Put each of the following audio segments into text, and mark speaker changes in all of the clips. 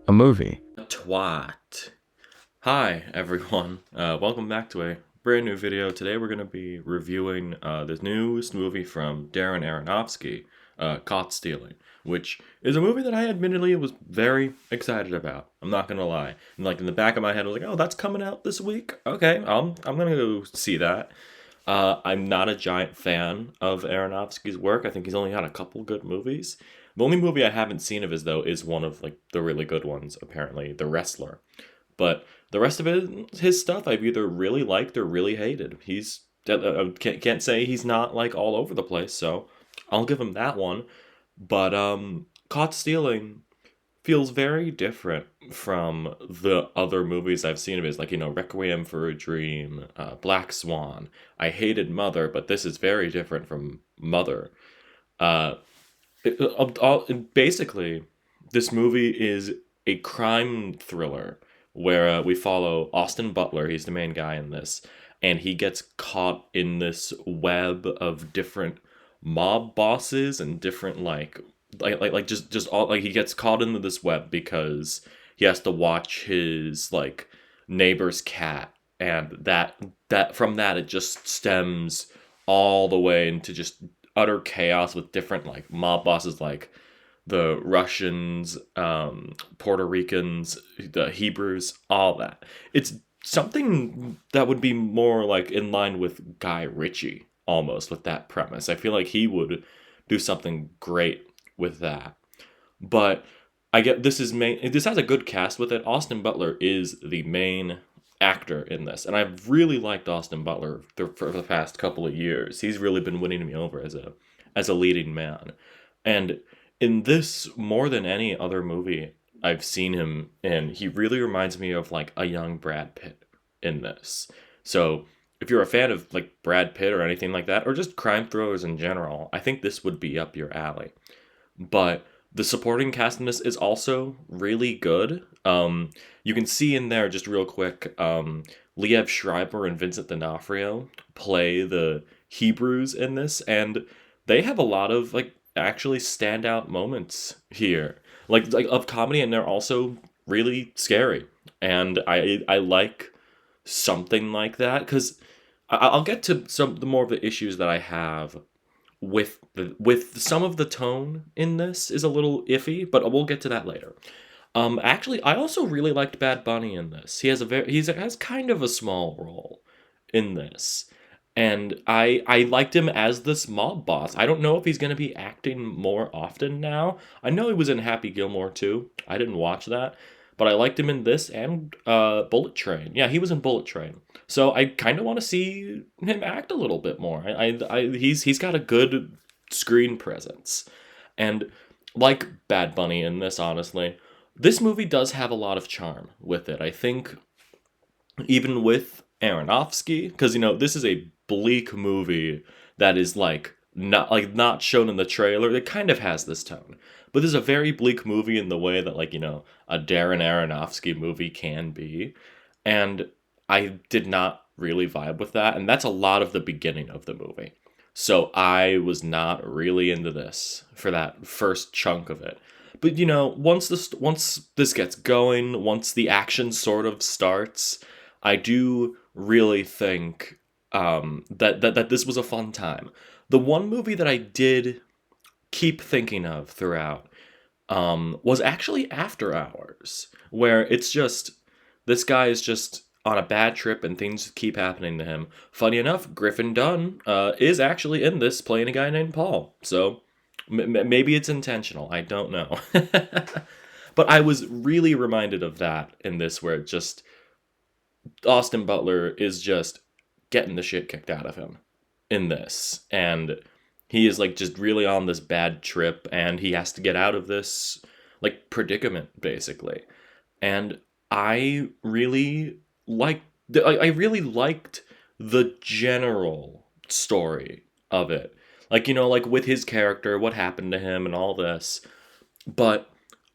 Speaker 1: a movie.
Speaker 2: Twat. Hi, everyone. Welcome back to a brand new video. Today we're going to be reviewing the newest movie from Darren Aronofsky, Caught Stealing, which is a movie that I admittedly was very excited about. I'm not going to lie. And like in the back of my head, I was like, oh, that's coming out this week? Okay, I'm going to go see that. I'm not a giant fan of Aronofsky's work. I think he's only had a couple good movies. The only movie I haven't seen of his though is one of like the really good ones, apparently, The Wrestler. But the rest of his stuff, I've either really liked or really hated. He's can't say he's not like all over the place, so I'll give him that one. But Caught Stealing feels very different from the other movies I've seen of his, like, Requiem for a Dream, Black Swan. I hated Mother, but this is very different from Mother. Uh, Basically, this movie is a crime thriller where we follow Austin Butler. He's the main guy in this, and he gets caught in this web of different mob bosses and different just all like he gets caught into this web because he has to watch his like neighbor's cat, and that from that it just stems all the way into just utter chaos with different like mob bosses like the Russians, Puerto Ricans, the Hebrews, all that. It's something that would be more like in line with Guy Ritchie almost with that premise. I feel like he would do something great with that. But I get this has a good cast with it. Austin Butler is the main actor in this, and I've really liked Austin Butler for the past couple of years. He's really been winning me over as a leading man. And in this, more than any other movie I've seen him in, he really reminds me of like a young Brad Pitt in this. So if you're a fan of like Brad Pitt or anything like that, or just crime thrillers in general, I think this would be up your alley. But the supporting cast in this is also really good. You can see in there just real quick, Liev Schreiber and Vincent D'Onofrio play the Hebrews in this, and they have a lot of like actually standout moments here, like of comedy, and they're also really scary. And I like something like that because I'll get to some the more of the issues that I have with some of the tone in this is a little iffy, but we'll get to that later. Actually, I also really liked Bad Bunny in this. He has kind of a small role in this, and I liked him as this mob boss. I don't know if he's gonna be acting more often now. I know he was in Happy Gilmore too. I didn't watch that, but I liked him in this and Bullet Train. Yeah, he was in Bullet Train. So I kind of want to see him act a little bit more. He's got a good screen presence, and like Bad Bunny in this, honestly, this movie does have a lot of charm with it. I think even with Aronofsky, because this is a bleak movie that is not shown in the trailer. It kind of has this tone, but this is a very bleak movie in the way that a Darren Aronofsky movie can be, and I did not really vibe with that, and that's a lot of the beginning of the movie. So I was not really into this for that first chunk of it. But once this gets going, once the action sort of starts, I do really think that this was a fun time. The one movie that I did keep thinking of throughout was actually After Hours, where it's just this guy is just on a bad trip and things keep happening to him. Funny enough, Griffin Dunn is actually in this playing a guy named Paul. So maybe it's intentional. I don't know. But I was really reminded of that in this, where it just Austin Butler is just getting the shit kicked out of him in this. And he is like just really on this bad trip, and he has to get out of this like predicament basically. And I really liked I really liked the general story of it. Like with his character, what happened to him and all this. But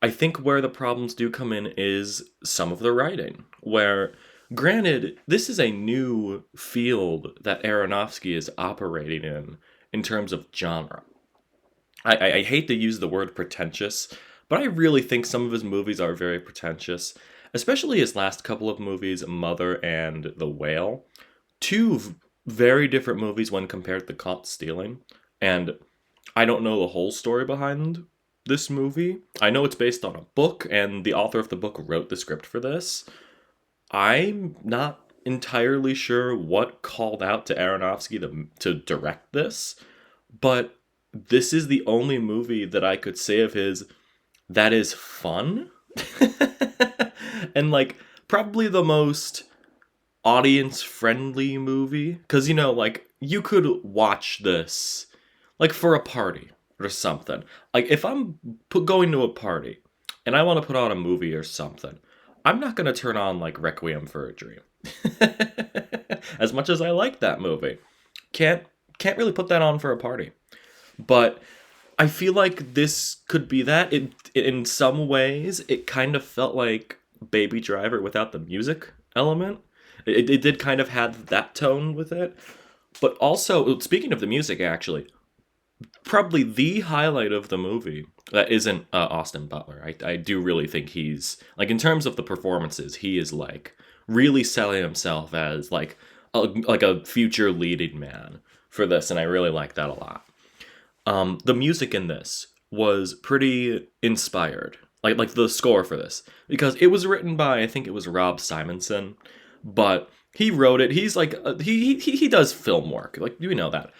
Speaker 2: I think where the problems do come in is some of the writing, where granted, this is a new field that Aronofsky is operating in terms of genre. I hate to use the word pretentious, But I really think some of his movies are very pretentious, especially his last couple of movies, Mother and The Whale. Very different movies when compared to Caught Stealing. And I don't know the whole story behind this movie. I know it's based on a book, and the author of the book wrote the script for this. I'm not entirely sure what called out to Aronofsky to direct this, but this is the only movie that I could say of his that is fun. And like probably the most audience friendly movie, because like you could watch this like for a party or something. Like if I'm going to a party and I want to put on a movie or something, I'm not going to turn on like Requiem for a Dream. As much as I like that movie, can't really put that on for a party. But I feel like this could be that. In some ways, it kind of felt like Baby Driver without the music element. It did kind of have that tone with it. But also, speaking of the music, actually, probably the highlight of the movie that isn't Austin Butler. I do really think he's, like, in terms of the performances, he is, like, really selling himself as, like a future leading man for this, and I really like that a lot. The music in this was pretty inspired, like the score for this, because it was written by, I think it was Rob Simonson, but he wrote it. He's like he does film work, like we know that,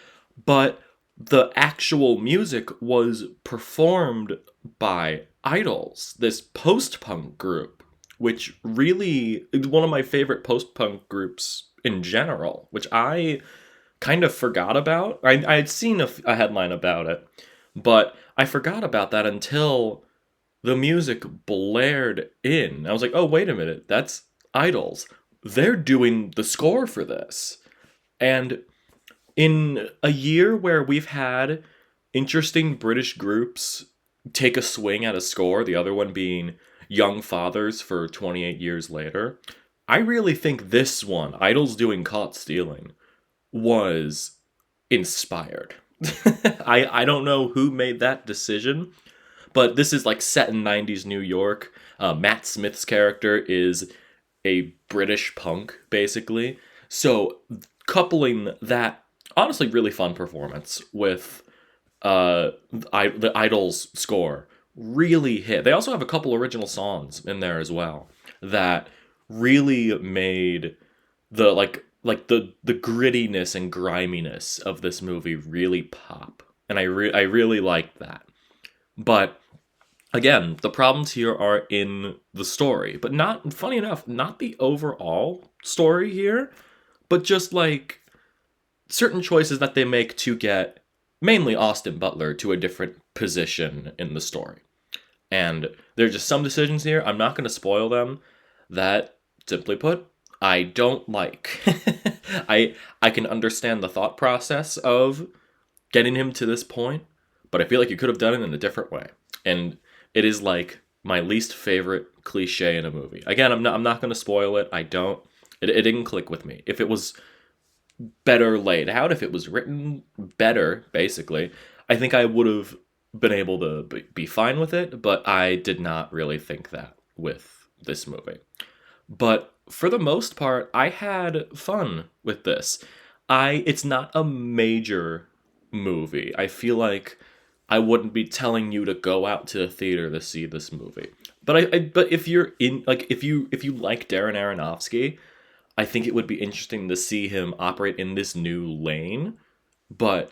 Speaker 2: but the actual music was performed by Idols, this post-punk group, which really is one of my favorite post-punk groups in general, which I kind of forgot about. I had seen a headline about it, but I forgot about that until the music blared in. I was like, oh, wait a minute, that's Idols. They're doing the score for this. And in a year where we've had interesting British groups take a swing at a score, the other one being Young Fathers for 28 Years Later, I really think this one, Idols doing Caught Stealing, was inspired. I don't know who made that decision, but this is like set in 90s New York. Matt Smith's character is a British punk, basically. So coupling that honestly really fun performance with the Idols score really hit. They also have a couple original songs in there as well that really made the the grittiness and griminess of this movie really pop, and I really liked that. But again, the problems here are in the story, but not, funny enough, not the overall story here, but just like certain choices that they make to get mainly Austin Butler to a different position in the story. And there are just some decisions here, I'm not going to spoil them, that, simply put, I don't like. I can understand the thought process of getting him to this point, but I feel like you could have done it in a different way. And it is like my least favorite cliche in a movie. Again, I'm not going to spoil it. It didn't click with me. If it was better laid out, if it was written better, basically, I think I would have been able to be fine with it, but I did not really think that with this movie. But for the most part, I had fun with this. It's not a major movie. I feel like I wouldn't be telling you to go out to the theater to see this movie. But if you're in, like, if you like Darren Aronofsky, I think it would be interesting to see him operate in this new lane. But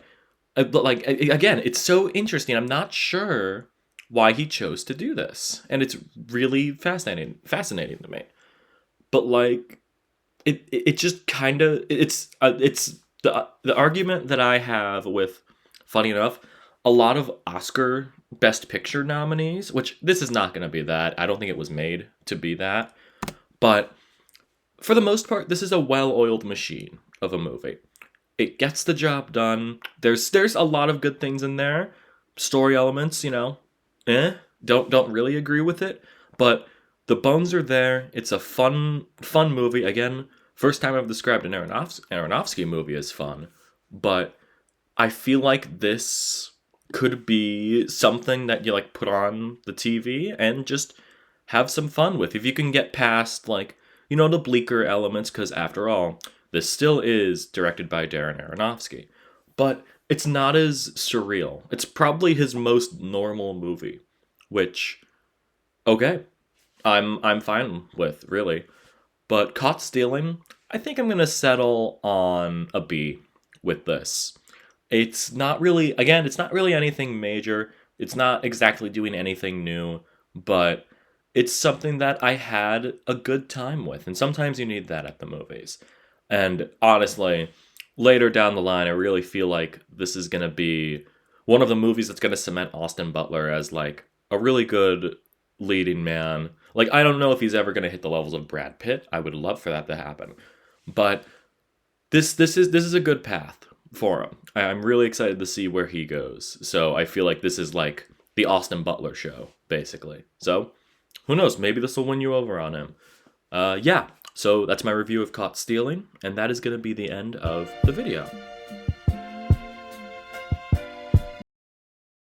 Speaker 2: like, again, it's so interesting. I'm not sure why he chose to do this, and it's really fascinating to me. But like, it just kind of, it's the argument that I have with, funny enough, a lot of Oscar Best Picture nominees, which this is not going to be that. I don't think it was made to be that. But for the most part, this is a well-oiled machine of a movie. It gets the job done. There's a lot of good things in there. Story elements, don't really agree with it, but the bones are there. It's a fun movie. Again, first time I've described an Aronofsky movie as fun, but I feel like this could be something that you like put on the TV and just have some fun with. If you can get past like, the bleaker elements, because after all, this still is directed by Darren Aronofsky. But it's not as surreal. It's probably his most normal movie, which okay, I'm fine with, really. But Caught Stealing, I think I'm gonna settle on a B with this. It's not really, again, it's not really anything major. It's not exactly doing anything new, but it's something that I had a good time with. And sometimes you need that at the movies. And honestly, later down the line, I really feel like this is going to be one of the movies that's going to cement Austin Butler as like a really good leading man. Like, I don't know if he's ever going to hit the levels of Brad Pitt. I would love for that to happen. But this is a good path for him. I'm really excited to see where he goes. So I feel like this is like the Austin Butler show, basically. So who knows? Maybe this will win you over on him. Yeah. So that's my review of Caught Stealing, and that is going to be the end of the video.